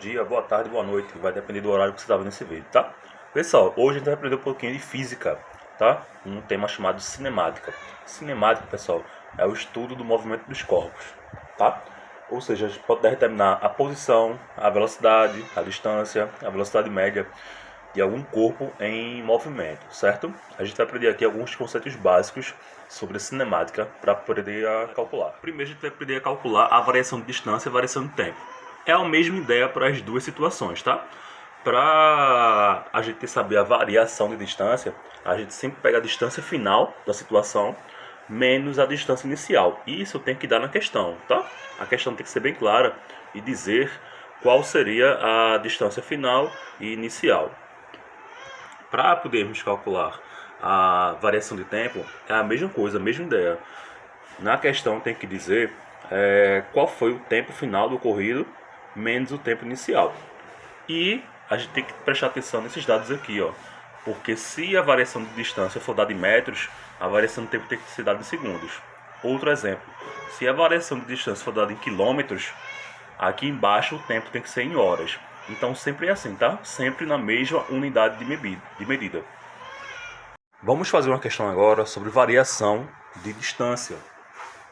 dia, boa tarde, boa noite. Vai depender do horário que você está vendo esse vídeo, tá? Pessoal, hoje a gente vai aprender um pouquinho de física, tá? Um tema chamado cinemática. Cinemática, pessoal, é o estudo do movimento dos corpos, tá? Ou seja, a gente pode determinar a posição, a velocidade, a distância, a velocidade média de algum corpo em movimento, certo? A gente vai aprender aqui alguns conceitos básicos sobre a cinemática para poder calcular. Primeiro a gente vai aprender a calcular a variação de distância e a variação de tempo. É a mesma ideia para as duas situações, tá? Para a gente saber a variação de distância, a gente sempre pega a distância final da situação menos a distância inicial. Isso tem que dar na questão, tá? A questão tem que ser bem clara e dizer qual seria a distância final e inicial. Para podermos calcular a variação de tempo, é a mesma coisa, a mesma ideia. Na questão tem que dizer qual foi o tempo final do ocorrido menos o tempo inicial. E a gente tem que prestar atenção nesses dados aqui, ó, porque se a variação de distância for dada em metros, a variação de tempo tem que ser dada em segundos. Outro exemplo, se a variação de distância for dada em quilômetros, aqui embaixo o tempo tem que ser em horas. Então sempre é assim, tá? Sempre na mesma unidade de medida. Vamos fazer uma questão agora sobre variação de distância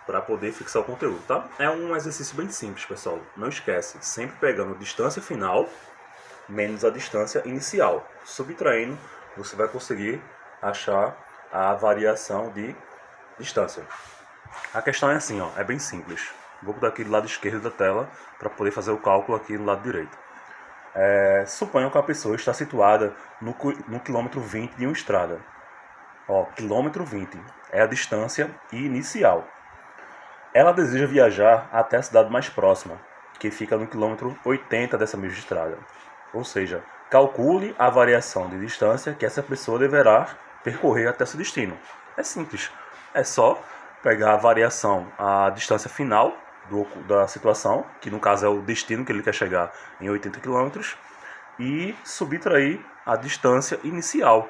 para poder fixar o conteúdo, tá? É um exercício bem simples, pessoal. Não esquece, sempre pegando a distância final menos a distância inicial. Subtraindo, você vai conseguir achar a variação de distância. A questão é assim, ó, é bem simples. Vou botar aqui do lado esquerdo da tela para poder fazer o cálculo aqui no lado direito. Suponham que a pessoa está situada no quilômetro 20 de uma estrada. Ó, quilômetro 20 é a distância inicial. Ela deseja viajar até a cidade mais próxima, que fica no quilômetro 80 dessa mesma estrada. Ou seja, calcule a variação de distância que essa pessoa deverá percorrer até seu destino. É simples, é só pegar a variação, a distância final da situação, que no caso é o destino que ele quer chegar em 80 km, e subtrair a distância inicial.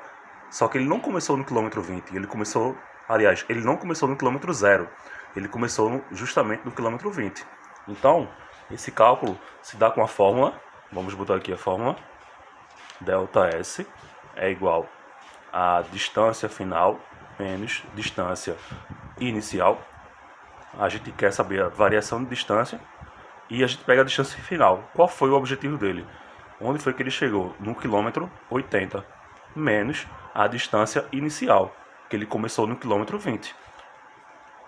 Só que ele não começou no quilômetro 20, ele não começou no quilômetro 0, ele começou justamente no quilômetro 20. Então, esse cálculo se dá com a fórmula, vamos botar aqui a fórmula, ΔS é igual a distância final menos distância inicial. A gente quer saber a variação de distância e a gente pega a distância final. Qual foi o objetivo dele? Onde foi que ele chegou? No quilômetro 80, menos a distância inicial, que ele começou no quilômetro 20.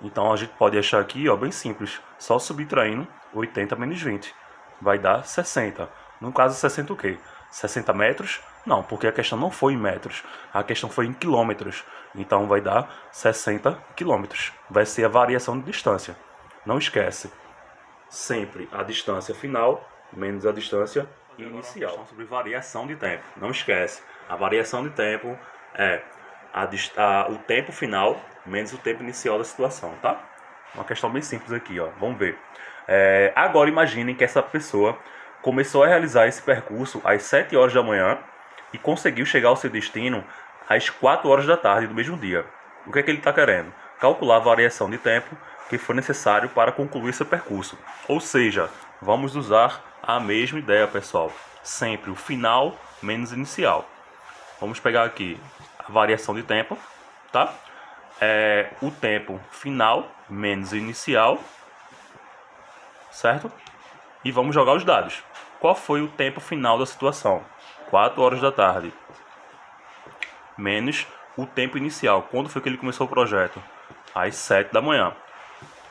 Então a gente pode achar aqui, ó, bem simples, só subtraindo 80 menos 20. Vai dar 60. No caso, 60 o quê? 60 metros? Não, porque a questão não foi em metros, a questão foi em quilômetros. Então vai dar 60 quilômetros. Vai ser a variação de distância. Não esquece, sempre a distância final menos a distância inicial. Sobre variação de tempo. Não esquece, a variação de tempo é o tempo final menos o tempo inicial da situação, tá? Uma questão bem simples aqui, ó. Vamos ver. Agora imaginem que essa pessoa começou a realizar esse percurso às 7 horas da manhã e conseguiu chegar ao seu destino às 4 horas da tarde do mesmo dia. O que é que ele está querendo? Calcular a variação de tempo que foi necessário para concluir seu percurso. Ou seja, vamos usar a mesma ideia, pessoal. Sempre o final menos inicial. Vamos pegar aqui a variação de tempo, tá? O tempo final menos inicial, certo? E vamos jogar os dados. Qual foi o tempo final da situação? 4 horas da tarde. Menos o tempo inicial. Quando foi que ele começou o projeto? Às 7 da manhã.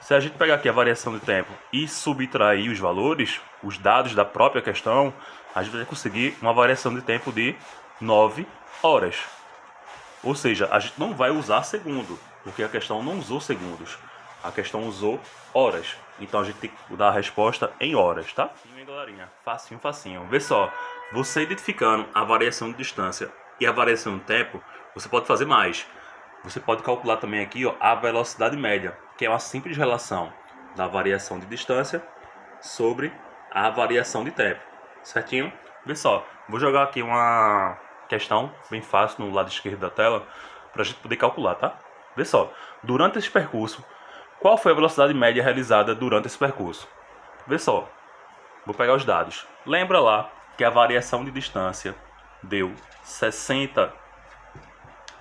Se a gente pegar aqui a variação de tempo e subtrair os valores, os dados da própria questão, a gente vai conseguir uma variação de tempo de 9 horas. Ou seja, a gente não vai usar segundo, porque a questão não usou segundos. A questão usou horas. Então a gente tem que dar a resposta em horas, tá? E aí, galerinha, facinho, facinho. Vê só, você identificando a variação de distância e a variação de tempo, você pode fazer mais. Você pode calcular também aqui, ó, a velocidade média, que é uma simples relação da variação de distância sobre a variação de tempo. Certinho? Vê só, vou jogar aqui uma questão bem fácil no lado esquerdo da tela para a gente poder calcular, tá? Vê só, durante esse percurso, qual foi a velocidade média realizada durante esse percurso? Vê só, vou pegar os dados. Lembra lá que a variação de distância deu 60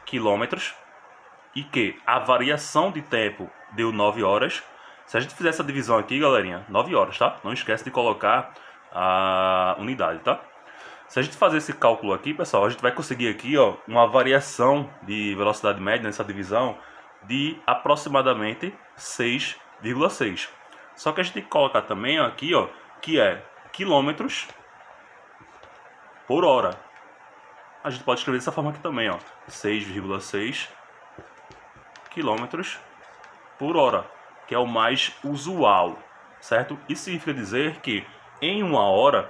quilômetros e que a variação de tempo deu 9 horas. Se a gente fizer essa divisão aqui, galerinha, 9 horas, tá? Não esquece de colocar a unidade, tá? Se a gente fazer esse cálculo aqui, pessoal, a gente vai conseguir aqui, ó, uma variação de velocidade média nessa divisão de aproximadamente 6,6. Só que a gente tem que colocar também ó, aqui, ó, que é quilômetros por hora. A gente pode escrever dessa forma aqui também, ó, 6,6 quilômetros por hora, que é o mais usual, certo? Isso significa dizer que em uma hora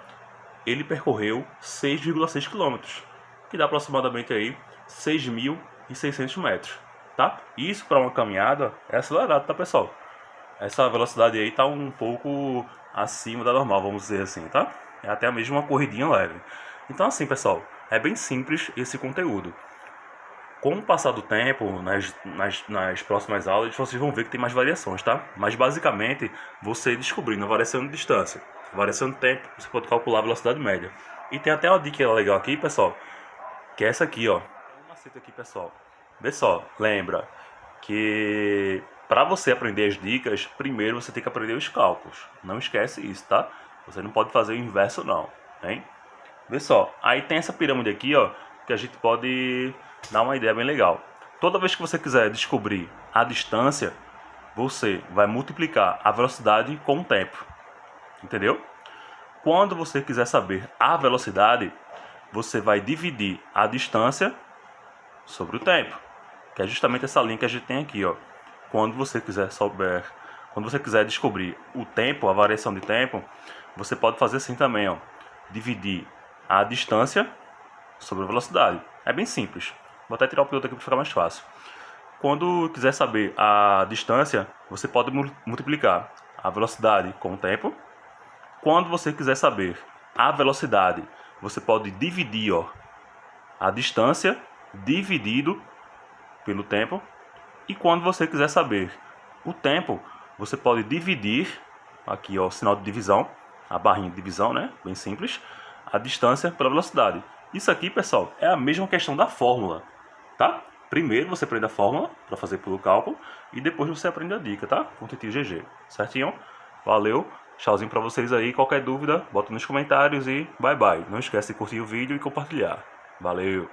ele percorreu 6,6 km, que dá aproximadamente aí 6.600 metros, tá? Isso para uma caminhada é acelerado, tá, pessoal? Essa velocidade aí tá um pouco acima da normal, vamos dizer assim, tá? É até mesmo uma corridinha leve. Então assim, pessoal, é bem simples esse conteúdo. Com o passar do tempo, nas próximas aulas, vocês vão ver que tem mais variações, tá? Mas basicamente, você descobrindo a variação de distância, a variação de tempo, você pode calcular a velocidade média. E tem até uma dica legal aqui, pessoal, que é essa aqui, ó. Um macete aqui, pessoal. Vê só, lembra que para você aprender as dicas, primeiro você tem que aprender os cálculos. Não esquece isso, tá? Você não pode fazer o inverso não, hein? Vê só, aí tem essa pirâmide aqui, ó, que a gente pode dar uma ideia bem legal. Toda vez que você quiser descobrir a distância, você vai multiplicar a velocidade com o tempo. Entendeu? Quando você quiser saber a velocidade, você vai dividir a distância sobre o tempo, que é justamente essa linha que a gente tem aqui, ó. Quando você quiser descobrir o tempo, a variação de tempo, você pode fazer assim também, ó. Dividir a distância sobre a velocidade. É bem simples. Vou até tirar o piloto aqui para ficar mais fácil. Quando quiser saber a distância, você pode multiplicar a velocidade com o tempo. Quando você quiser saber a velocidade, você pode dividir, ó, a distância dividido pelo tempo. E quando você quiser saber o tempo, você pode dividir, aqui ó, o sinal de divisão, a barrinha de divisão, né? Bem simples, a distância pela velocidade. Isso aqui, pessoal, é a mesma questão da fórmula, tá? Primeiro você aprende a fórmula para fazer pelo cálculo e depois você aprende a dica, tá? Com o Titio GG, certinho? Valeu, tchauzinho para vocês aí. Qualquer dúvida, bota nos comentários e bye bye. Não esquece de curtir o vídeo e compartilhar. Valeu!